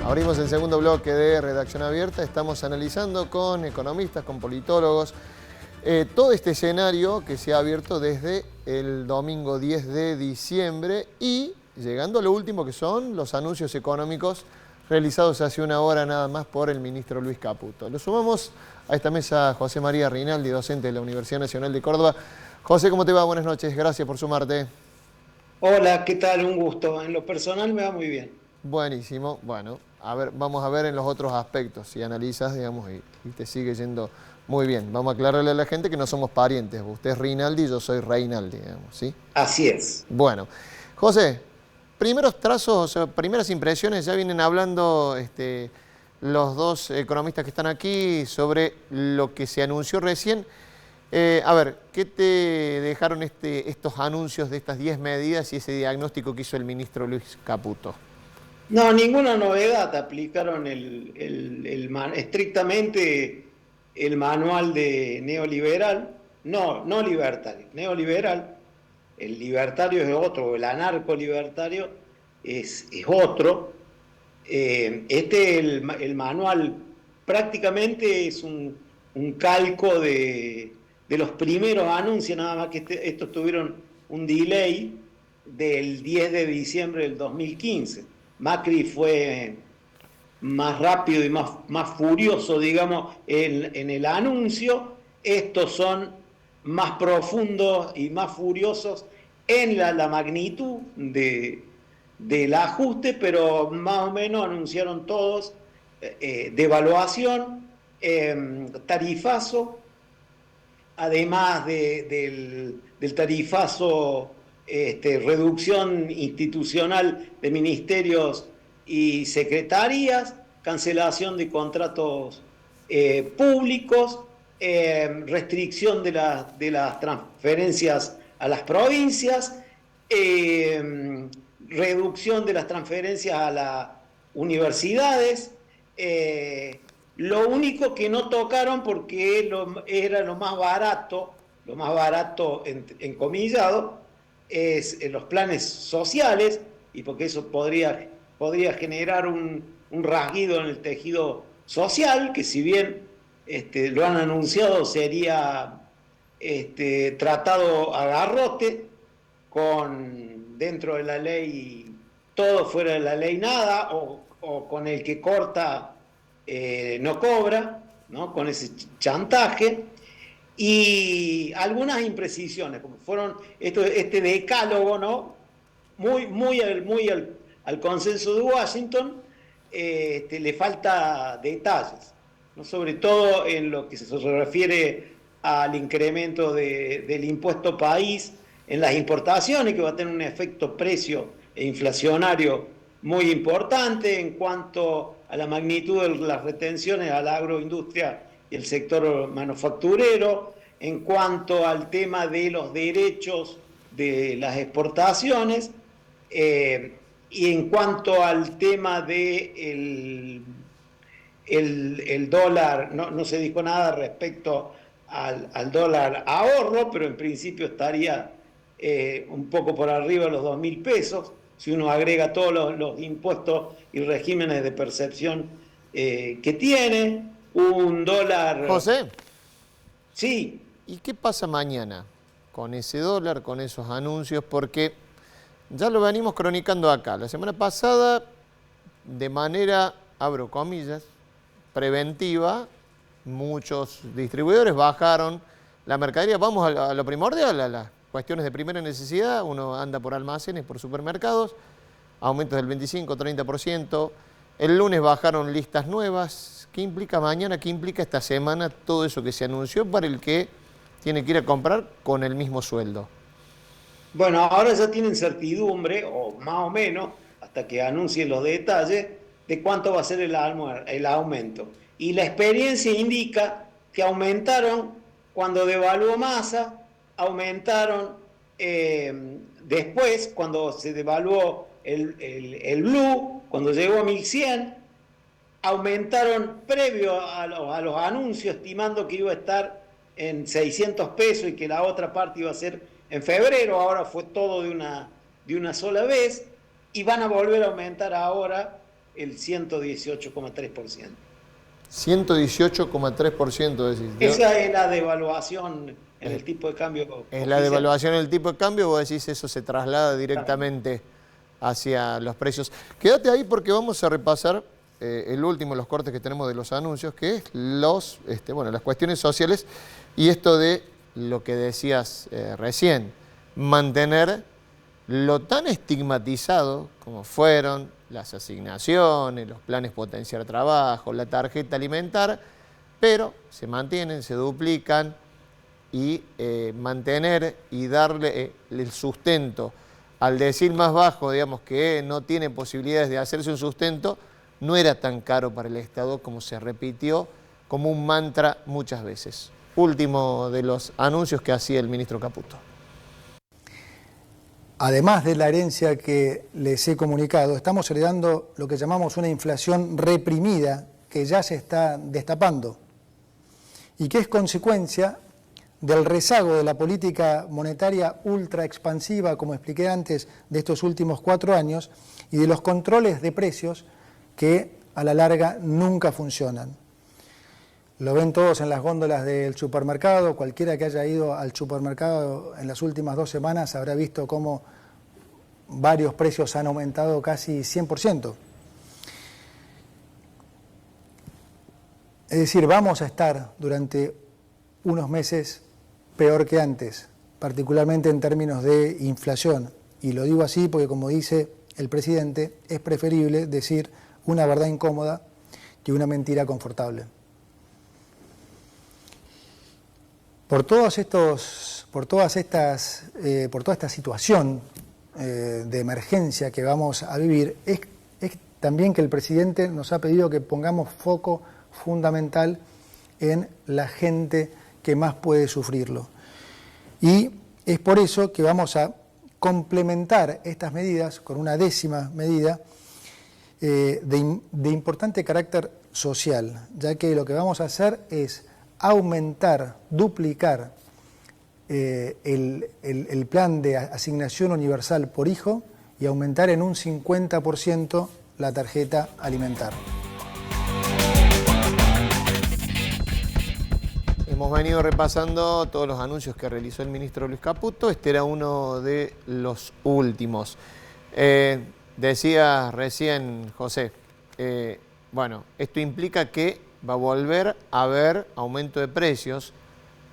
Abrimos el segundo bloque de Redacción Abierta. Estamos analizando con economistas, con politólogos, todo este escenario que se ha abierto desde el domingo 10 de diciembre y llegando a lo último, que son los anuncios económicos realizados hace una hora nada más por el ministro Luis Caputo. Lo sumamos a esta mesa José María Rinaldi, docente de la Universidad Nacional de Córdoba. José, ¿cómo te va? Buenas noches, gracias por sumarte. Hola, ¿qué tal? Un gusto. En lo personal me va muy bien. Buenísimo. Bueno, vamos a ver en los otros aspectos, si analizas, digamos, y te sigue yendo muy bien. Vamos a aclararle a la gente que no somos parientes. Usted es Rinaldi, yo soy Reinaldi, digamos, ¿sí? Así es. Bueno, José, primeros trazos, primeras impresiones, ya vienen hablando los dos economistas que están aquí sobre lo que se anunció recién. A ver, ¿qué te dejaron estos anuncios de estas 10 medidas y ese diagnóstico que hizo el ministro Luis Caputo? No, ninguna novedad. Aplicaron estrictamente el manual de neoliberal. No, no libertario, neoliberal. El libertario es otro, el anarco-libertario es otro. El manual prácticamente es un calco de los primeros anuncios, nada más que estos tuvieron un delay del 10 de diciembre del 2015. Macri fue más rápido y más furioso, digamos, en el anuncio. Estos son más profundos y más furiosos en la magnitud del ajuste, pero más o menos anunciaron todos devaluación, tarifazo, además del tarifazo, reducción institucional de ministerios y secretarías, cancelación de contratos públicos, restricción de las transferencias a las provincias, reducción de las transferencias a las universidades. Lo único que no tocaron, porque era lo más barato encomillado, es los planes sociales, y porque eso podría generar un rasguido en el tejido social, que si bien lo han anunciado, sería tratado a garrote, dentro de la ley todo, fuera de la ley nada, o con el que corta no cobra, ¿no? Con ese chantaje, y algunas imprecisiones, como fueron este decálogo, ¿no? Muy al consenso de Washington. Le falta detalles, ¿no? Sobre todo en lo que se refiere al incremento del impuesto país en las importaciones, que va a tener un efecto precio e inflacionario muy importante. En cuanto a la magnitud de las retenciones a la agroindustria y el sector manufacturero, en cuanto al tema de los derechos de las exportaciones, y en cuanto al tema de el dólar, no se dijo nada respecto al dólar ahorro, pero en principio estaría un poco por arriba de los 2.000 pesos, si uno agrega todos los impuestos y regímenes de percepción que tiene. Un dólar, José, sí. ¿y qué pasa mañana con ese dólar, con esos anuncios? Porque ya lo venimos cronicando acá. La semana pasada, de manera, abro comillas, preventiva, muchos distribuidores bajaron la mercadería. Vamos a lo primordial, a las cuestiones de primera necesidad. Uno anda por almacenes, por supermercados, aumentos del 25-30%. El lunes bajaron listas nuevas. ¿Qué implica mañana? ¿Qué implica esta semana todo eso que se anunció para el que tiene que ir a comprar con el mismo sueldo? Bueno, ahora ya tienen certidumbre, o más o menos, hasta que anuncien los detalles, de cuánto va a ser el aumento. Y la experiencia indica que aumentaron cuando devaluó Massa, aumentaron después, cuando se devaluó el blue, cuando llegó a 1.100, aumentaron previo a los anuncios, estimando que iba a estar en 600 pesos y que la otra parte iba a ser en febrero. Ahora fue todo de una sola vez, y van a volver a aumentar ahora el 118,3%. 118,3% decís. Esa es la devaluación en el tipo de cambio Es oficial. la devaluación en el tipo de cambio, vos decís eso se traslada directamente hacia los precios. Quédate ahí porque vamos a repasar el último, los cortes que tenemos de los anuncios, que es las cuestiones sociales y esto de lo que decías recién, mantener lo tan estigmatizado como fueron las asignaciones, los planes potenciar trabajo, la tarjeta alimentar, pero se mantienen, se duplican y mantener y darle el sustento al decil más bajo, digamos, que no tiene posibilidades de hacerse un sustento, no era tan caro para el Estado como se repitió como un mantra muchas veces. Último de los anuncios que hacía el ministro Caputo. Además de la herencia que les he comunicado, estamos heredando lo que llamamos una inflación reprimida que ya se está destapando y que es consecuencia del rezago de la política monetaria ultra expansiva, como expliqué antes, de estos últimos 4 años y de los controles de precios que a la larga nunca funcionan. Lo ven todos en las góndolas del supermercado, cualquiera que haya ido al supermercado en las últimas 2 semanas habrá visto cómo varios precios han aumentado casi 100%. Es decir, vamos a estar durante unos meses peor que antes, particularmente en términos de inflación. Y lo digo así porque, como dice el presidente, es preferible decir una verdad incómoda que una mentira confortable. Por toda esta situación de emergencia que vamos a vivir, es también que el presidente nos ha pedido que pongamos foco fundamental en la gente que más puede sufrirlo. Y es por eso que vamos a complementar estas medidas con una 10ª medida de importante carácter social, ya que lo que vamos a hacer es aumentar, duplicar el plan de asignación universal por hijo y aumentar en un 50% la tarjeta alimentar. Hemos venido repasando todos los anuncios que realizó el ministro Luis Caputo. Este era uno de los últimos. Decía recién José, esto implica que va a volver a haber aumento de precios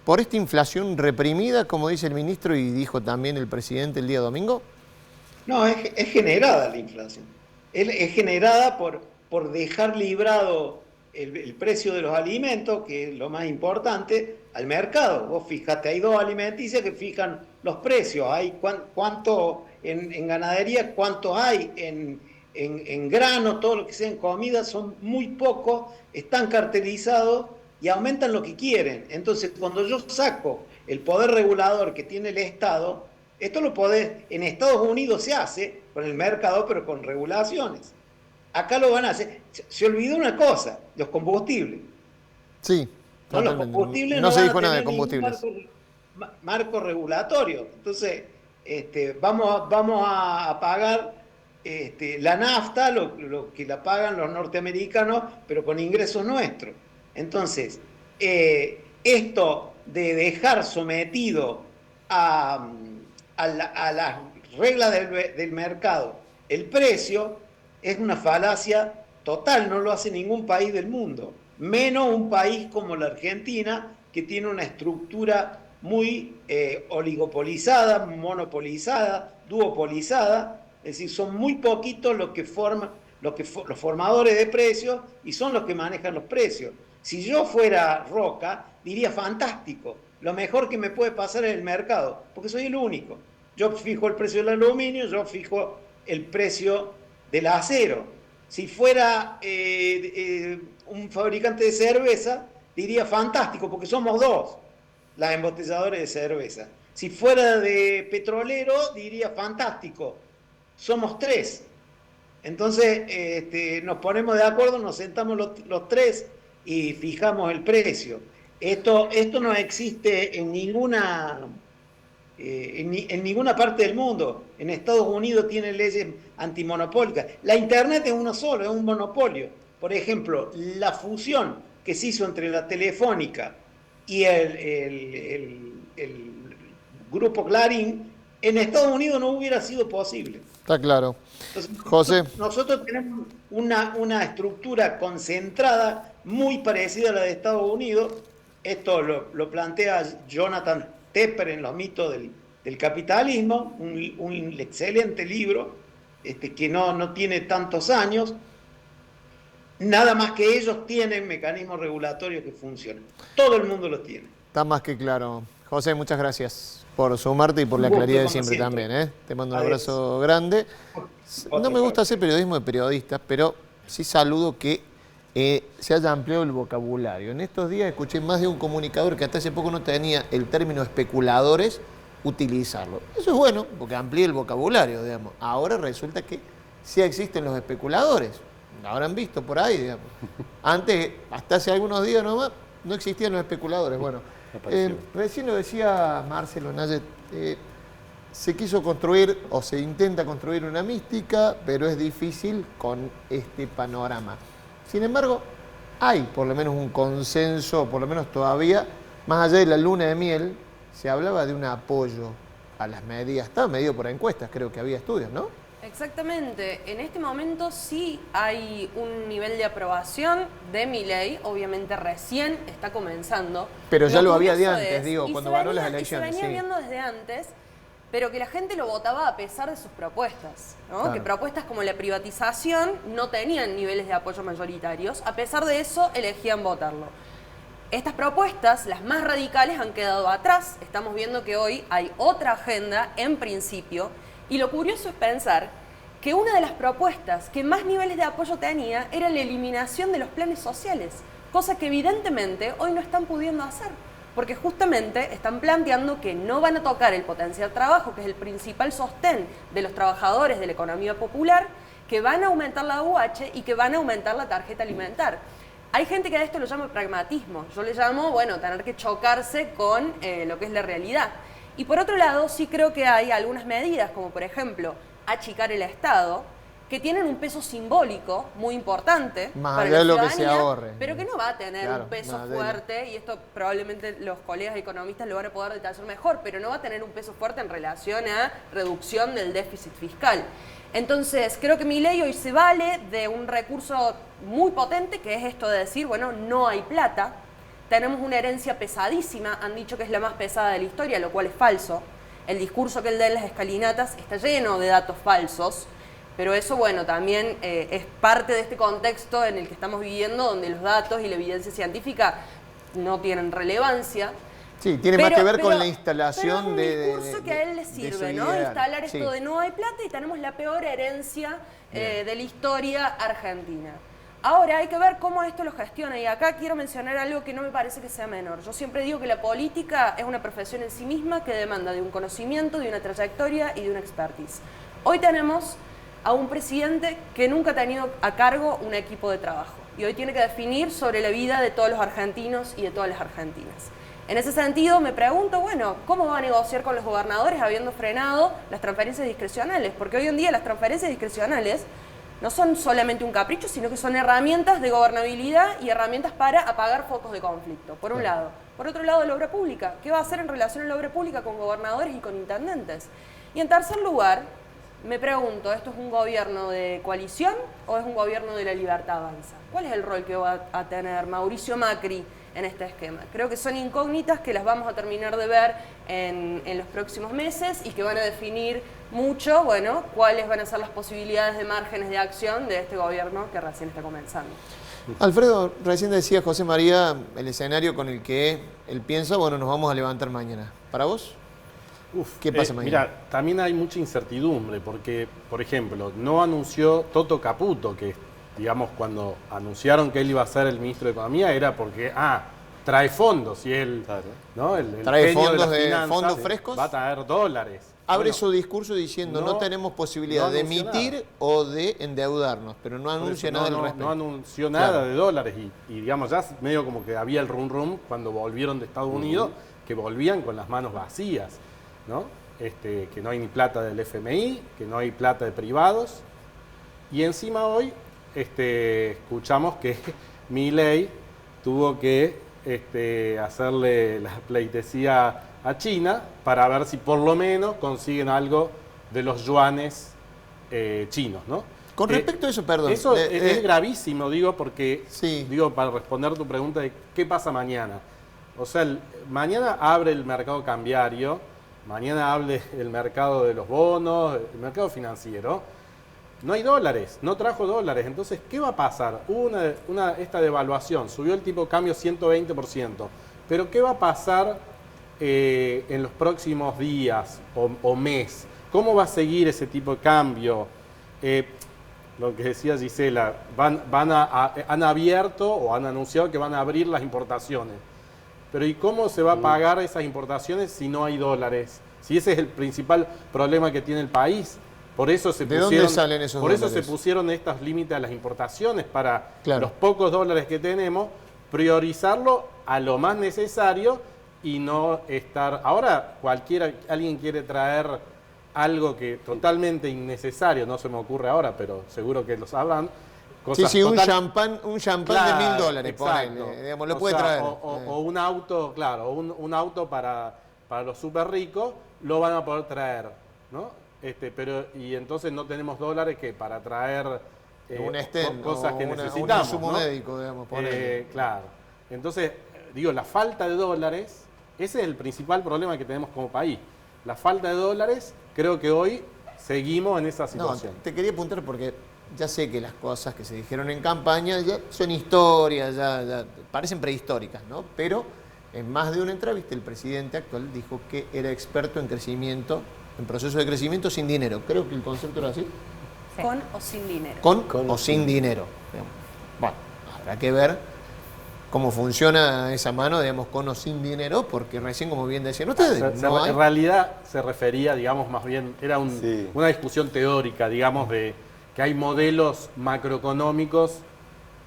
por esta inflación reprimida, como dice el ministro y dijo también el presidente el día domingo. No, es generada la inflación. Es generada por dejar librado el precio de los alimentos, que es lo más importante, al mercado. Vos fíjate, hay 2 alimenticias que fijan los precios. Hay cuánto en ganadería, cuánto hay en grano, todo lo que sea en comida, son muy pocos, están cartelizados y aumentan lo que quieren. Entonces, cuando yo saco el poder regulador que tiene el Estado, esto lo podés, en Estados Unidos se hace con el mercado, pero con regulaciones. Acá lo van a hacer. Se olvidó una cosa, los combustibles. Sí, no, los combustibles no se dijo van a nada de tener combustibles. Marco regulatorio. Entonces, vamos a pagar la nafta, lo que la pagan los norteamericanos, pero con ingresos nuestros. Entonces, esto de dejar sometido a las reglas del mercado el precio es una falacia total, no lo hace ningún país del mundo, menos un país como la Argentina, que tiene una estructura muy oligopolizada, monopolizada, duopolizada. Es decir, son muy poquitos los formadores de precios y son los que manejan los precios. Si yo fuera Roca, diría fantástico, lo mejor que me puede pasar en el mercado, porque soy el único. Yo fijo el precio del aluminio, yo fijo el precio del acero. Si fuera un fabricante de cerveza, diría fantástico, porque somos 2, las embotelladores de cerveza. Si fuera de petrolero, diría fantástico, somos 3. Entonces nos ponemos de acuerdo, nos sentamos los 3 y fijamos el precio. Esto no existe en ninguna en ninguna parte del mundo. En Estados Unidos tienen leyes antimonopólicas. La Internet es uno solo, es un monopolio. Por ejemplo, la fusión que se hizo entre la Telefónica y el grupo Clarín, en Estados Unidos no hubiera sido posible. Está claro. Entonces, José. nosotros tenemos una estructura concentrada muy parecida a la de Estados Unidos. Esto lo plantea Jonathan Tepper en Los mitos del capitalismo, un excelente libro que no tiene tantos años. Nada más que ellos tienen mecanismos regulatorios que funcionan. Todo el mundo los tiene. Está más que claro. José, muchas gracias por sumarte y por la claridad de siempre también. Te mando un abrazo grande. No me gusta hacer periodismo de periodistas, pero sí saludo que se haya ampliado el vocabulario. En estos días escuché más de un comunicador que hasta hace poco no tenía el término especuladores, utilizarlo. Eso es bueno, porque amplía el vocabulario, digamos. Ahora resulta que sí existen los especuladores. Lo habrán visto por ahí, digamos. Antes, hasta hace algunos días nomás, no existían los especuladores. Bueno, recién lo decía Marcelo Nayet, se quiso construir o se intenta construir una mística, pero es difícil con este panorama. Sin embargo, hay por lo menos un consenso, por lo menos todavía, más allá de la luna de miel, se hablaba de un apoyo a las medidas. Estaba medido por encuestas, creo que había estudios, ¿no? Exactamente. En este momento sí hay un nivel de aprobación de Milei, obviamente recién está comenzando. Pero ya lo había de antes, digo, cuando ganó las elecciones. Se venía viendo desde antes, pero que la gente lo votaba a pesar de sus propuestas, ¿no? Claro. Que propuestas como la privatización no tenían niveles de apoyo mayoritarios, a pesar de eso elegían votarlo. Estas propuestas, las más radicales, han quedado atrás. Estamos viendo que hoy hay otra agenda, en principio, y lo curioso es pensar que una de las propuestas que más niveles de apoyo tenía era la eliminación de los planes sociales, cosa que evidentemente hoy no están pudiendo hacer, porque justamente están planteando que no van a tocar el potencial trabajo, que es el principal sostén de los trabajadores de la economía popular, que van a aumentar la UH y que van a aumentar la tarjeta alimentar. Hay gente que a esto lo llama pragmatismo, yo le llamo, bueno, tener que chocarse con lo que es la realidad. Y por otro lado, sí creo que hay algunas medidas, como por ejemplo, achicar el Estado, que tienen un peso simbólico muy importante más para allá de la lo que se ciudadanía, ahorre. pero que no va a tener Claro, un peso más allá. fuerte, y esto probablemente los colegas economistas lo van a poder detallar mejor, pero no va a tener un peso fuerte en relación a reducción del déficit fiscal. Entonces, creo que Milei hoy se vale de un recurso muy potente, que es esto de decir, bueno, no hay plata, tenemos una herencia pesadísima, han dicho que es la más pesada de la historia, lo cual es falso. El discurso que él da en las escalinatas está lleno de datos falsos, pero eso, bueno, también es parte de este contexto en el que estamos viviendo, donde los datos y la evidencia científica no tienen relevancia. Sí, tiene más que ver con la instalación de... Es un discurso que a él le sirve, ¿no? Instalar esto de no hay plata y tenemos la peor herencia de la historia argentina. Ahora hay que ver cómo esto lo gestiona, y acá quiero mencionar algo que no me parece que sea menor. Yo siempre digo que la política es una profesión en sí misma que demanda de un conocimiento, de una trayectoria y de una expertise. Hoy tenemos a un presidente que nunca ha tenido a cargo un equipo de trabajo y hoy tiene que definir sobre la vida de todos los argentinos y de todas las argentinas. En ese sentido me pregunto, bueno, ¿cómo va a negociar con los gobernadores habiendo frenado las transferencias discrecionales? Porque hoy en día las transferencias discrecionales no son solamente un capricho, sino que son herramientas de gobernabilidad y herramientas para apagar focos de conflicto, por un lado. Por otro lado, la obra pública. ¿Qué va a hacer en relación a la obra pública con gobernadores y con intendentes? Y en tercer lugar, me pregunto, ¿esto es un gobierno de coalición o es un gobierno de la libertad avanza? ¿Cuál es el rol que va a tener Mauricio Macri en este esquema? Creo que son incógnitas que las vamos a terminar de ver en los próximos meses y que van a definir mucho, bueno, cuáles van a ser las posibilidades de márgenes de acción de este gobierno que recién está comenzando. Alfredo, recién decía José María el escenario con el que él piensa, bueno, nos vamos a levantar mañana. ¿Para vos? ¿Qué pasa mañana? Mira, también hay mucha incertidumbre porque, por ejemplo, no anunció Toto Caputo, que digamos cuando anunciaron que él iba a ser el ministro de Economía era porque, trae fondos y él, ¿no? El trae genio fondos de, de fondos frescos. Va a traer dólares. Abre su discurso diciendo no tenemos posibilidad de emitir nada. O de endeudarnos, pero no anuncia nada al respecto. No anunció nada de dólares y digamos ya medio como que había el rum cuando volvieron de Estados Unidos, que volvían con las manos vacías. ¿no? Que no hay ni plata del FMI, que no hay plata de privados. Y encima hoy escuchamos que Milei tuvo que hacerle la pleitesía a China para ver si por lo menos consiguen algo de los yuanes chinos, ¿no? Con respecto a eso, perdón. Eso es gravísimo, digo, porque, sí. para responder tu pregunta de qué pasa mañana. O sea, mañana abre el mercado cambiario, mañana abre el mercado de los bonos, el mercado financiero. No hay dólares, no trajo dólares. Entonces, ¿qué va a pasar? Hubo esta devaluación, subió el tipo de cambio 120%. Pero ¿qué va a pasar en los próximos días o mes? ¿Cómo va a seguir ese tipo de cambio? Lo que decía Gisela, han abierto o han anunciado que van a abrir las importaciones. Pero ¿y cómo se va a pagar esas importaciones si no hay dólares? Si ese es el principal problema que tiene el país. Por eso se dónde salen esos dólares? Por eso se pusieron estos límites a las importaciones para claro. los pocos dólares que tenemos, priorizarlo a lo más necesario y no estar... Ahora alguien quiere traer algo que totalmente innecesario, no se me ocurre ahora, pero seguro que lo sabrán. Sí, un champán claro, de $1.000, ponele, digamos, lo puede traer. O un auto, claro, un auto para los súper ricos, lo van a poder traer, ¿no? Y entonces no tenemos dólares que para traer cosas que necesitamos. Un insumo médico, digamos, claro. Entonces, digo, la falta de dólares, ese es el principal problema que tenemos como país. La falta de dólares, creo que hoy seguimos en esa situación. No, te quería apuntar porque ya sé que las cosas que se dijeron en campaña ya son historias, ya parecen prehistóricas, ¿no? Pero en más de una entrevista el presidente actual dijo que era experto en crecimiento, en proceso de crecimiento sin dinero. Creo que el concepto era así. Sí. ¿Con o sin dinero? Con o sin dinero. Digamos. Bueno, habrá que ver cómo funciona esa mano, digamos, con o sin dinero, porque recién, como bien decían ustedes, en realidad se refería, digamos, más bien, era una discusión teórica, digamos, de que hay modelos macroeconómicos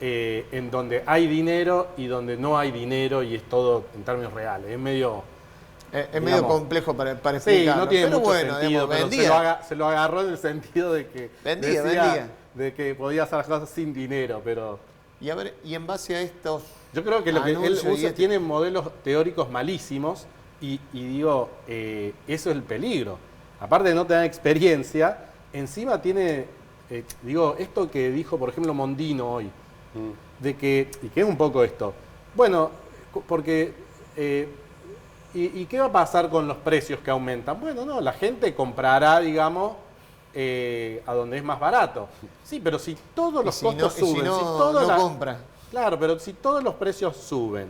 en donde hay dinero y donde no hay dinero y es todo en términos reales. Es medio... medio complejo para explicarlo. Sí, no tiene pero mucho bueno, sentido, digamos, pero se lo agarró en el sentido de que vendía. De que podía hacer las cosas sin dinero, pero... Y a ver, y en base a estos... Yo creo que lo que él usa tiene modelos teóricos malísimos y digo, eso es el peligro. Aparte de no tener experiencia, encima tiene, esto que dijo, por ejemplo, Mondino hoy, y que es un poco esto. Bueno, porque... ¿Y qué va a pasar con los precios que aumentan? Bueno, no, la gente comprará, digamos, a donde es más barato. Sí, pero si todos los costos suben, si no compra. Claro, pero si todos los precios suben,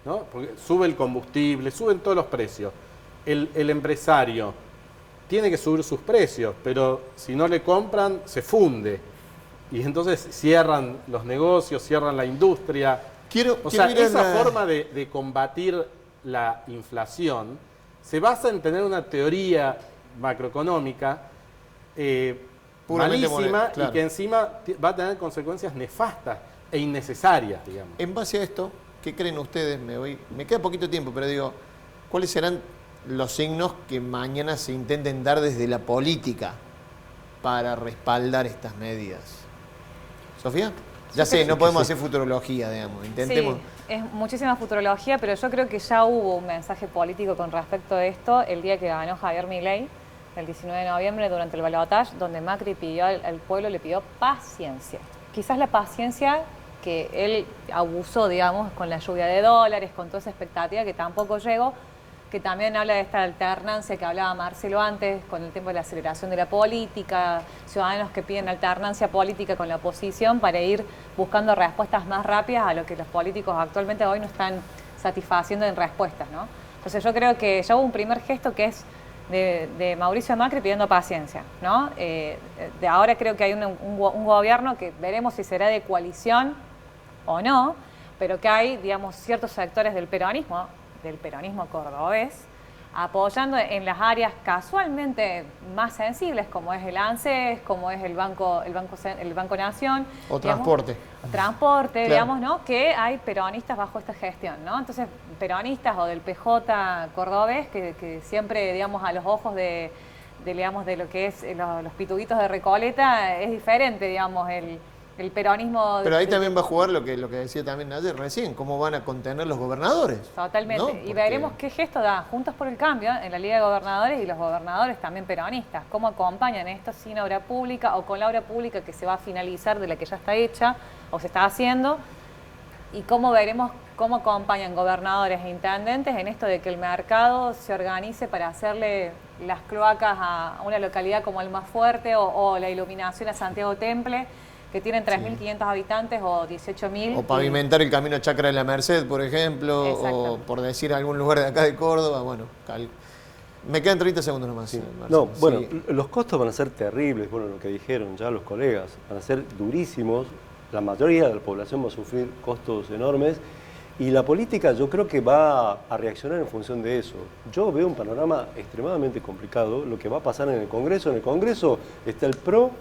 ¿no? Porque sube el combustible, suben todos los precios. El empresario tiene que subir sus precios, pero si no le compran, se funde. Y entonces cierran los negocios, cierran la industria. Esa forma de combatir la inflación se basa en tener una teoría macroeconómica malísima, claro, y que encima va a tener consecuencias nefastas e innecesarias, digamos. En base a esto, ¿qué creen ustedes? Me queda poquito tiempo, pero digo, ¿cuáles serán los signos que mañana se intenten dar desde la política para respaldar estas medidas? ¿Sofía? Ya sé, no podemos hacer futurología, digamos, intentemos... Sí, es muchísima futurología, pero yo creo que ya hubo un mensaje político con respecto a esto el día que ganó Javier Milei, el 19 de noviembre, durante el balotaje, donde Macri pidió al pueblo, le pidió paciencia. Quizás la paciencia que él abusó, digamos, con la lluvia de dólares, con toda esa expectativa que tampoco llegó, que también habla de esta alternancia que hablaba Marcelo antes, con el tiempo de la aceleración de la política, ciudadanos que piden alternancia política con la oposición para ir buscando respuestas más rápidas a lo que los políticos actualmente hoy no están satisfaciendo en respuestas, ¿no? Entonces yo creo que ya hubo un primer gesto que es de Mauricio Macri pidiendo paciencia, ¿no? De ahora creo que hay un gobierno que veremos si será de coalición o no, pero que hay, digamos, ciertos sectores del peronismo cordobés, apoyando en las áreas casualmente más sensibles, como es el ANSES, como es el Banco Nación. O transporte. Transporte, Claro. digamos, ¿no? Que hay peronistas bajo esta gestión, ¿no? Entonces, peronistas o del PJ cordobés, que siempre, digamos, a los ojos de lo que es los pituguitos de Recoleta, es diferente, digamos, el peronismo. Pero ahí también va a jugar lo que decía también ayer recién, cómo van a contener los gobernadores. Totalmente. ¿no? Y Porque veremos qué gesto da Juntos por el Cambio en la Liga de Gobernadores y los gobernadores también peronistas. Cómo acompañan esto sin obra pública o con la obra pública que se va a finalizar de la que ya está hecha o se está haciendo. Y cómo veremos cómo acompañan gobernadores e intendentes en esto de que el mercado se organice para hacerle las cloacas a una localidad como Almafuerte o la iluminación a Santiago Temple, que tienen 3.500 habitantes o 18.000. O pavimentar el camino Chacra de la Merced, por ejemplo, o por decir algún lugar de acá de Córdoba. Bueno, me quedan 30 segundos nomás. Sí. Marcelo. No, bueno, Sí. los costos van a ser terribles, bueno, lo que dijeron ya los colegas, van a ser durísimos, la mayoría de la población va a sufrir costos enormes y la política yo creo que va a reaccionar en función de eso. Yo veo un panorama extremadamente complicado, lo que va a pasar en el Congreso está el PRO,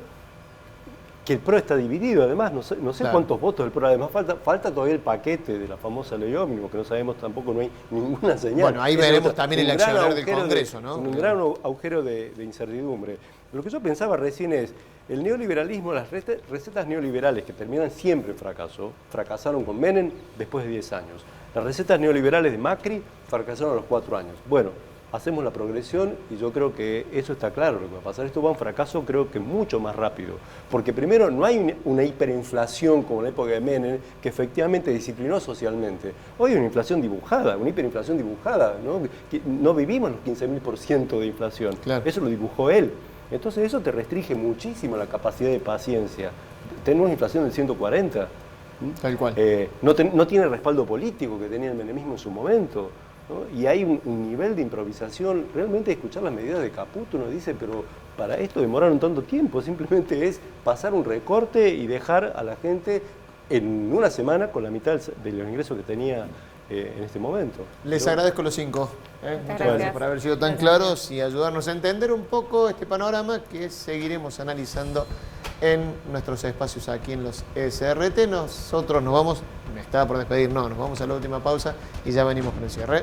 que el PRO está dividido, además, no sé Claro. cuántos votos del PRO, además falta todavía el paquete de la famosa ley ómnibus, que no sabemos tampoco, no hay ninguna señal. Bueno, ahí Ese veremos otro- también un el gran accionar del agujero Congreso, ¿no? Un gran agujero de incertidumbre. Lo que yo pensaba recién es, el neoliberalismo, las recetas neoliberales que terminan siempre en fracaso, fracasaron con Menem después de 10 años. Las recetas neoliberales de Macri fracasaron a los 4 años. Bueno, hacemos la progresión y yo creo que eso está claro lo que va a pasar. Esto va a un fracaso creo que mucho más rápido. Porque primero no hay una hiperinflación como en la época de Menem que efectivamente disciplinó socialmente. Hoy hay una inflación dibujada, una hiperinflación dibujada, ¿no? Que no vivimos los 15.000% de inflación. Claro. Eso lo dibujó él. Entonces eso te restringe muchísimo la capacidad de paciencia. Tenemos una inflación del 140. Tal cual. No tiene el respaldo político que tenía el menemismo en su momento, ¿no? Y hay un nivel de improvisación. Realmente escuchar las medidas de Caputo uno dice, pero para esto demoraron tanto tiempo. Simplemente es pasar un recorte y dejar a la gente en una semana con la mitad de los ingresos que tenía en este momento. Les agradezco los 5. Muchas gracias gracias. por haber sido tan claros y ayudarnos a entender un poco este panorama que seguiremos analizando en nuestros espacios aquí en los SRT. Nosotros nos vamos, me estaba por despedir, no, nos vamos a la última pausa y ya venimos con el cierre.